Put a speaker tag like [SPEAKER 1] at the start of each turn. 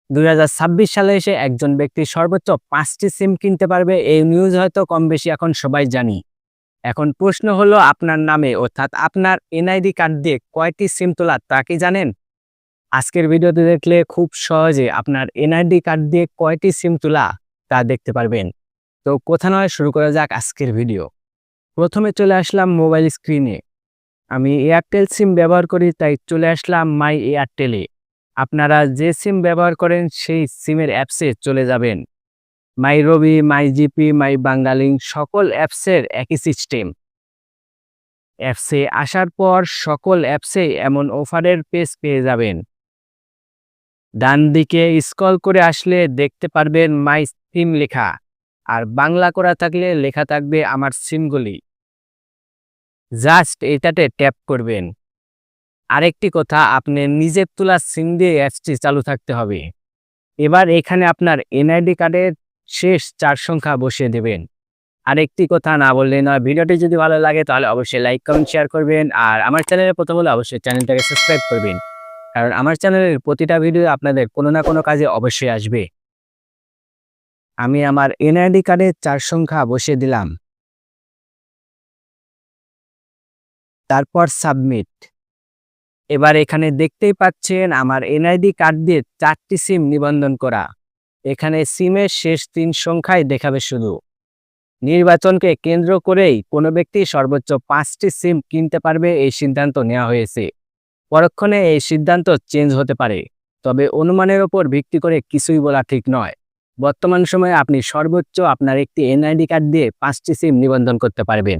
[SPEAKER 1] 2026 সালে এসে একজন ব্যক্তি সর্বোচ্চ 5টি সিম কিনতে পারবে। এই নিউজ হয়তো কম বেশি এখন সবাই জানি। এখন প্রশ্ন হলো আপনার নামে অর্থাৎ আপনার এনআইডি কার্ড দিয়ে কয়টি সিম তোলা তা কি জানেন? আজকের ভিডিওতে দেখলে খুব সহজে আপনার এনআইডি কার্ড দিয়ে কয়টি সিম তোলা তা দেখতে পারবেন। তো কথা নয়, শুরু করা যাক আজকের ভিডিও। প্রথমে চলে আসলাম মোবাইল স্ক্রিনে। আমি এয়ারটেল সিম ব্যবহার করি, তাই চলে আসলাম মাই এয়ারটেলে। আপনারা যে সিম ব্যবহার করেন সেই সিমের অ্যাপসে চলে যাবেন। মাই রবি, মাই জিপি, মাই বাংলালিংক সকল অ্যাপসের একই সিস্টেম। অ্যাপসে আসার পর সকল অ্যাপসে এমন অফারের পেজ পেয়ে যাবেন। ডান দিকে স্ক্রল করে আসলে দেখতে পারবেন মাই সিম লেখা, আর বাংলা করা থাকলে লেখা থাকবে আমার সিমগুলি। জাস্ট এটাতে ট্যাপ করবেন। আরেকটি কথা, আপনি নিজের তোলা সিম দিয়ে অ্যাপসটি চালু থাকতে হবে। এবার এখানে আপনার এনআইডি কার্ডের শেষ 4 সংখ্যা বসিয়ে দেবেন। আরেকটি কথা না বললে নয়, ভিডিওটি যদি ভালো লাগে তাহলে অবশ্যই লাইক, কমেন্ট, শেয়ার করবেন। আর আমার চ্যানেলে প্রথম হলে অবশ্যই চ্যানেলটাকে সাবস্ক্রাইব করবেন, কারণ আমার চ্যানেলের প্রতিটা ভিডিও আপনাদের কোনো না কোনো কাজে অবশ্যই আসবে। আমি আমার এনআইডি কার্ডের 4 সংখ্যা বসিয়ে দিলাম, তারপর সাবমিট। এবার এখানে দেখতেই পাচ্ছেন আমার এনআইডি কার্ড দিয়ে 4টি সিম নিবন্ধন করা। এখানে সিমের শেষ 3 সংখ্যাই দেখাবে শুধু। নির্বাচনকে কেন্দ্র করেই কোনো ব্যক্তি সর্বোচ্চ 5টি সিম কিনতে পারবে, এই সিদ্ধান্ত নেওয়া হয়েছে। পরক্ষণে এই সিদ্ধান্ত চেঞ্জ হতে পারে, তবে অনুমানের ওপর ভিত্তি করে কিছুই বলা ঠিক নয়। বর্তমান সময়ে আপনি সর্বোচ্চ আপনার একটি এনআইডি কার্ড দিয়ে 5টি সিম নিবন্ধন করতে পারবেন।